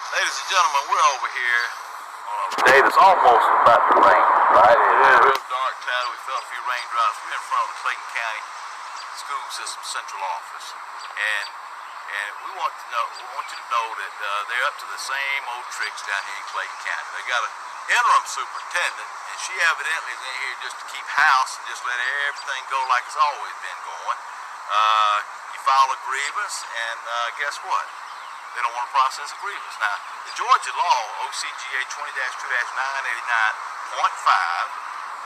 Ladies and gentlemen, we're over here on a day that's almost about to rain, right? It is real dark, cloudy. We felt a few raindrops. We're in front of the Clayton County School System Central Office, and we want you to know that they're up to the same old tricks down here in Clayton County. They got an interim superintendent, and she evidently is in here just to keep house and just let everything go like it's always been going. You file a grievance, and guess what? They don't want to process a grievance. Now, the Georgia law, OCGA 20-2-989.5,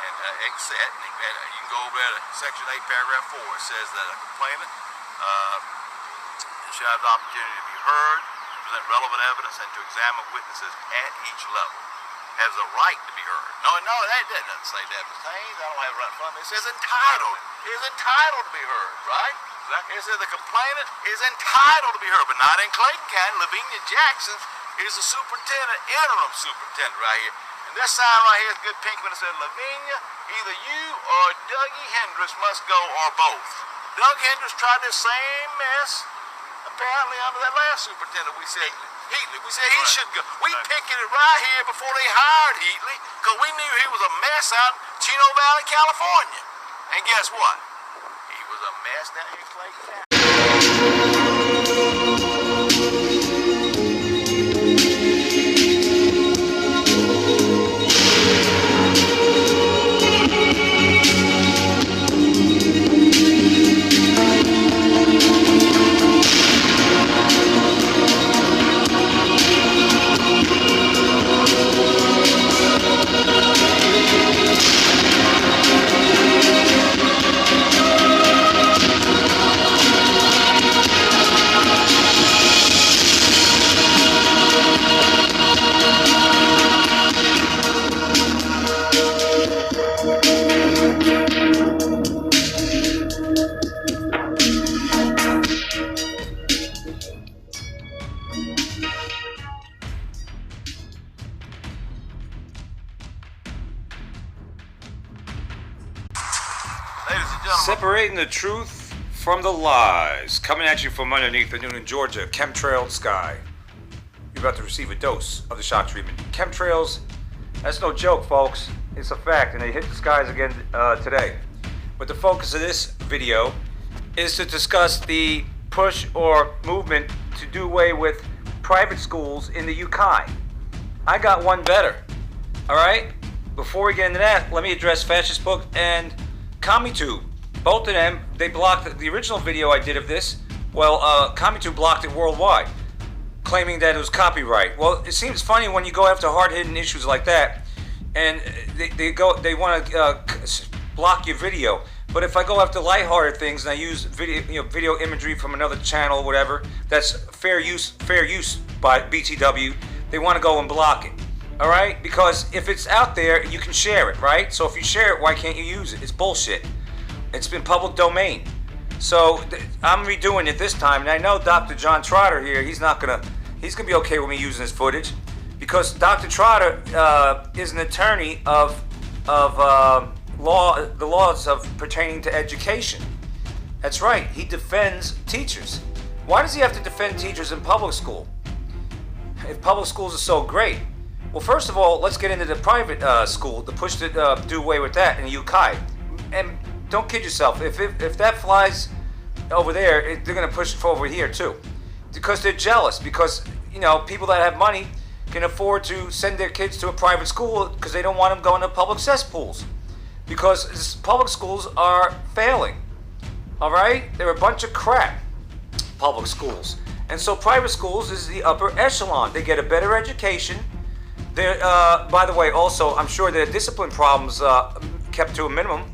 and except, and you can go over there to Section 8, Paragraph 4, it says that a complainant shall have the opportunity to be heard, present relevant evidence, and to examine witnesses at each level. Has a right to be heard. No, that doesn't say that, Mr. Haynes. I don't have it right in front of me. It says entitled. Is entitled to be heard, right? Exactly. It says the complainant is entitled to be heard, but not in Clayton County. Lavinia Jackson is the superintendent, interim superintendent right here. And this sign right here is good pink when it says, Lavinia, either you or Dougie Hendricks must go, or both. Doug Hendricks tried this same mess, apparently under that last superintendent we said, Heatley. We said he should go. We picketed right here before they hired Heatley because we knew he was a mess out in Chino Valley, California. And guess what? He was a mess down here in Clayton County. Separating the truth from the lies. Coming at you from underneath the Noonan, Georgia chemtrail sky. You're about to receive a dose of the shock treatment. Chemtrails, that's no joke, folks. It's a fact, and they hit the skies again today. But the focus of this video is to discuss the push or movement to do away with private schools in the UK. I got one better. Alright? Before we get into that, let me address Fascist Book and CommuTube. Both of them, they blocked the original video I did of this. Well, CommuTube blocked it worldwide, claiming that it was copyright. Well, it seems funny when you go after hard-hitting issues like that, and they want to block your video. But if I go after lighthearted things and I use video imagery from another channel, or whatever, that's fair use by BTW, they want to go and block it. All right? Because if it's out there, you can share it, right? So if you share it, why can't you use it? It's bullshit. It's been public domain. So I'm redoing it this time, and I know Dr. John Trotter here, he's gonna be okay with me using this footage, because Dr. Trotter is an attorney of the laws of pertaining to education. That's right, he defends teachers. Why does he have to defend teachers in public school? If public schools are so great. Well, first of all, let's get into the private school, the push to do away with that in the UK. And don't kid yourself, if that flies over there, they're going to push it over here too. Because they're jealous, because, people that have money can afford to send their kids to a private school because they don't want them going to public cesspools. Because public schools are failing, all right? They're a bunch of crap, public schools. And so private schools is the upper echelon. They get a better education. They're, by the way, also, I'm sure their discipline problems kept to a minimum,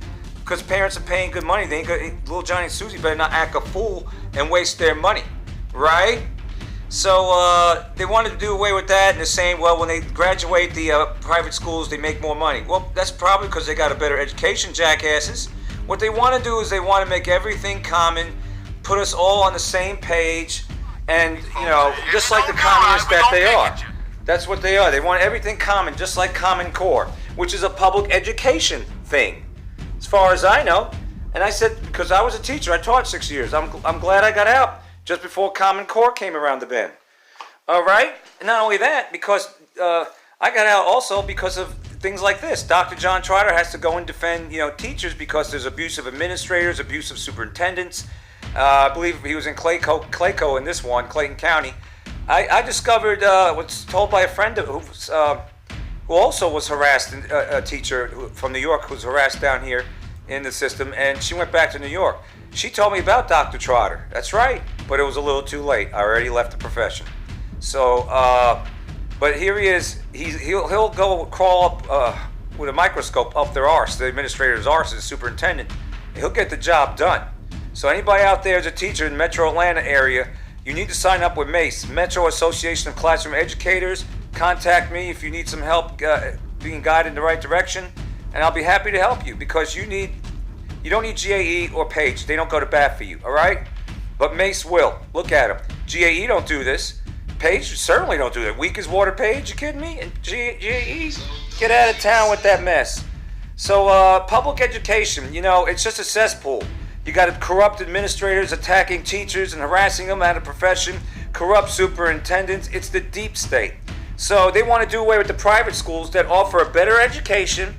because parents are paying good money. They ain't got, little Johnny and Susie better not act a fool and waste their money, right? So they wanted to do away with that, and they're saying, well, when they graduate the private schools, they make more money. Well, that's probably because they got a better education, jackasses. What they want to do is they want to make everything common, put us all on the same page, and, just like the communists that they are. That's what they are. They want everything common, just like Common Core, which is a public education thing, as far as I know. And I said, because I was a teacher, I taught 6 years. I'm glad I got out just before Common Core came around the bend. All right. And not only that, because I got out also because of things like this. Dr. John Trotter has to go and defend, teachers because there's abusive administrators, abusive superintendents. I believe he was in Clayco in this one, Clayton County. I discovered what's told by a friend who also was harassed, a teacher from New York who was harassed down here in the system, and she went back to New York. She told me about Dr. Trotter. That's right, but it was a little too late. I already left the profession. So, but here he is. He'll go crawl up with a microscope up their arse, the administrator's arse, the superintendent. He'll get the job done. So anybody out there as a teacher in the Metro Atlanta area, you need to sign up with M.A.C.E, Metro Association of Classroom Educators. Contact me if you need some help being guided in the right direction, and I'll be happy to help you because you don't need GAE or Page. They don't go to bat for you, all right? But M.A.C.E will. Look at them. GAE don't do this. Page certainly don't do that. Weak as water, Page. You kidding me? And GAE, get out of town with that mess. So public education, it's just a cesspool. You got corrupt administrators attacking teachers and harassing them out of profession, corrupt superintendents. It's the deep state. So they want to do away with the private schools that offer a better education,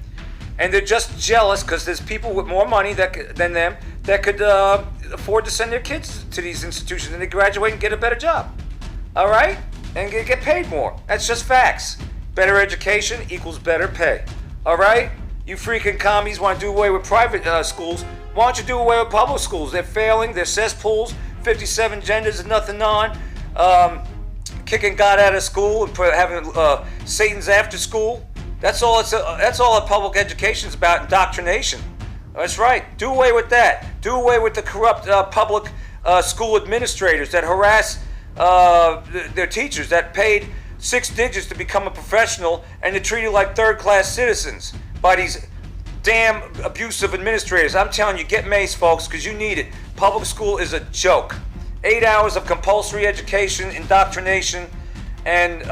and they're just jealous because there's people with more money than them that could afford to send their kids to these institutions, and they graduate and get a better job. All right? And get paid more. That's just facts. Better education equals better pay. All right? You freaking commies want to do away with private schools. Why don't you do away with public schools? They're failing. They're cesspools. 57 genders and nothing on. Kicking God out of school and having Satan's after school. That's all. That's all public education is about. Indoctrination. That's right. Do away with that. Do away with the corrupt public school administrators that harass their teachers that paid 6 digits to become a professional, and they're treated like third-class citizens by these damn abusive administrators. I'm telling you, get M.A.C.E, folks, because you need it. Public school is a joke. 8 hours of compulsory education, indoctrination, and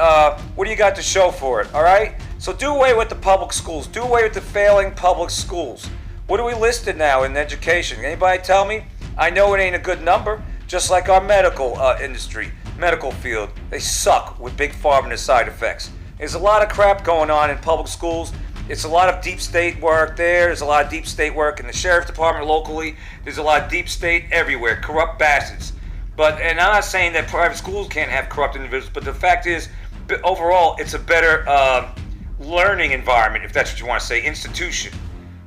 what do you got to show for it, all right? So do away with the public schools. Do away with the failing public schools. What are we listed now in education? Anybody tell me? I know it ain't a good number, just like our medical industry, medical field. They suck with big pharma and the side effects. There's a lot of crap going on in public schools. It's a lot of deep state work there. There's a lot of deep state work in the sheriff's department locally. There's a lot of deep state everywhere. Corrupt bastards. And I'm not saying that private schools can't have corrupt individuals, but the fact is, overall, it's a better learning environment, if that's what you want to say, institution.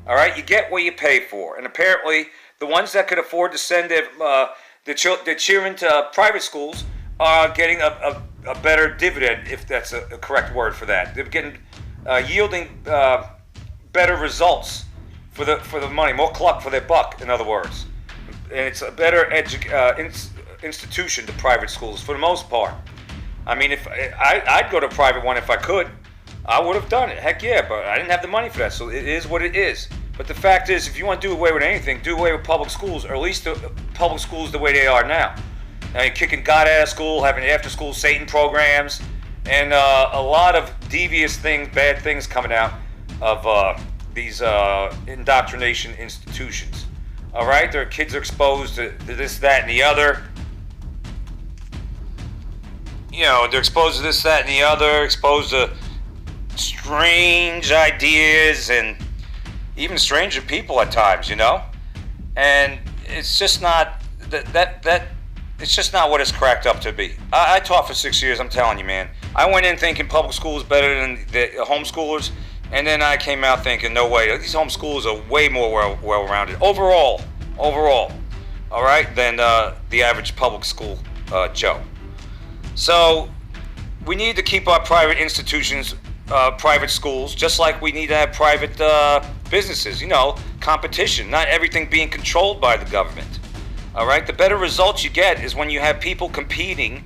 All right? You get what you pay for. And apparently, the ones that could afford to send their children to private schools are getting a better dividend, if that's a correct word for that. They're getting yielding better results for the money, more cluck for their buck, in other words. And it's a better institution, the private schools, for the most part. I mean, if I'd go to a private one if I could, I would have done it. Heck yeah, but I didn't have the money for that, so it is what it is. But the fact is, if you want to do away with anything, do away with public schools, or at least the public schools the way they are now. I mean, kicking God out of school, having after-school Satan programs, and a lot of devious things, bad things coming out of these indoctrination institutions. All right, their kids are exposed to this, that, and the other. They're exposed to this, that, and the other, exposed to strange ideas and even stranger people at times, and it's just not it's just not what it's cracked up to be. I taught for 6 years, I'm telling you, man. I went in thinking public school is better than the homeschoolers, and then I came out thinking, no way, these homeschoolers are way more well-rounded overall, all right, than the average public school Joe. So we need to keep our private institutions, private schools, just like we need to have private businesses, competition, not everything being controlled by the government. All right, the better results you get is when you have people competing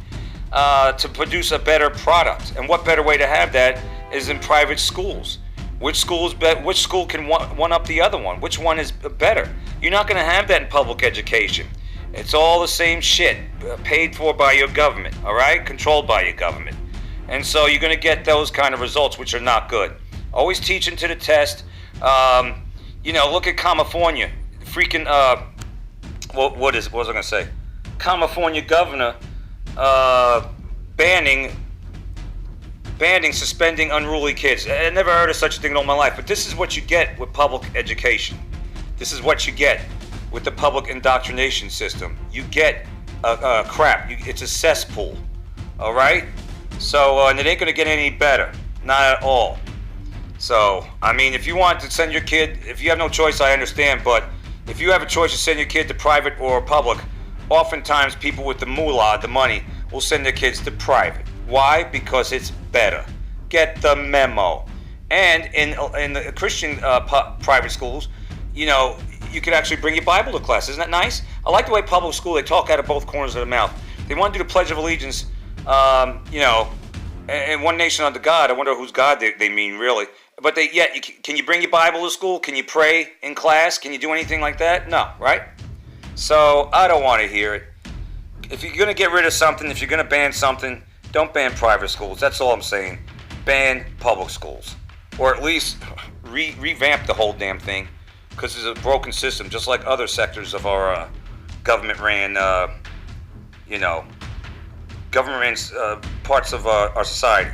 to produce a better product. And what better way to have that is in private schools. Which school can one up the other one? Which one is better? You're not going to have that in public education. It's all the same shit, paid for by your government, all right? Controlled by your government. And so you're going to get those kind of results, which are not good. Always teaching to the test. Look at California. Freaking, what was I going to say? California governor banning banning, suspending unruly kids. I never heard of such a thing in all my life, but this is what you get with public education. This is what you get with the public indoctrination system. You get crap. It's a cesspool. All right? So, and it ain't going to get any better. Not at all. So, I mean, if you want to send your kid, if you have no choice, I understand, but if you have a choice to send your kid to private or public, oftentimes people with the moolah, the money, will send their kids to private. Why? Because it's better. Get the memo. And in the Christian private schools, you know, you can actually bring your Bible to class. Isn't that nice? I like the way public school, they talk out of both corners of the mouth. They want to do the Pledge of Allegiance, you know, and one nation under God. I wonder whose God they mean, really. But can you bring your Bible to school? Can you pray in class? Can you do anything like that? No, right? So I don't want to hear it. If you're going to get rid of something, if you're going to ban something, don't ban private schools. That's all I'm saying. Ban public schools. Or at least revamp the whole damn thing, because it's a broken system, just like other sectors of our government-ran, you know, government-ran parts of our society.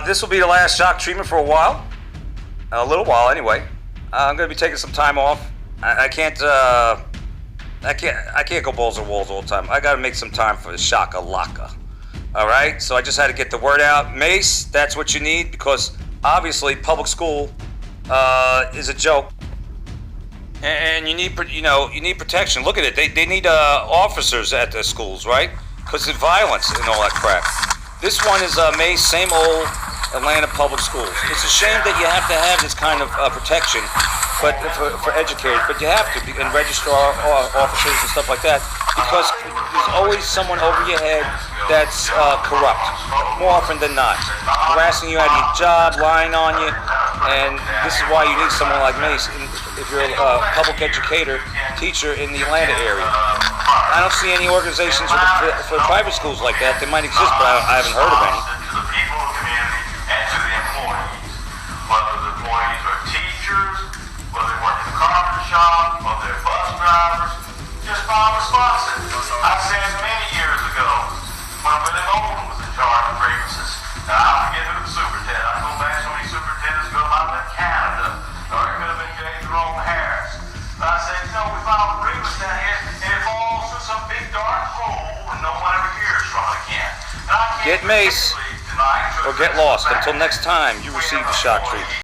This will be the last shock treatment for a while. A little while, anyway. I'm going to be taking some time off. I can't go balls or walls all the time. I got to make some time for the shaka-laka. All right? So I just had to get the word out. M.A.C.E, that's what you need, because obviously public school is a joke. And you need protection. Look at it. They need officers at the schools, right? Because of violence and all that crap. This one is M.A.C.E, same old Atlanta public schools. It's a shame that you have to have this kind of protection, but for educators, but you have to, and registrar officers and stuff like that, because there's always someone over your head that's corrupt, more often than not, harassing you out of your job, lying on you, and this is why you need someone like me if you're a public educator, teacher in the Atlanta area. I don't see any organizations for private schools like that. They might exist, but I haven't heard of any. To the people of the community and to the employees, whether the employees are teachers, whether they work in the carpenter shop, whether they're bus drivers, just file responses. I said many years ago when Willie Moulton was in charge of grievances. Now I forget who the superintendent. I go back so many superintendents go out in Canada, or it could have been Jerome Harris. But I said, you know, we filed a grievance down here, and it falls through some big dark hole, and no one ever hears from it again. Get M.A.C.E or get lost. Until next time, you receive the shock treatment.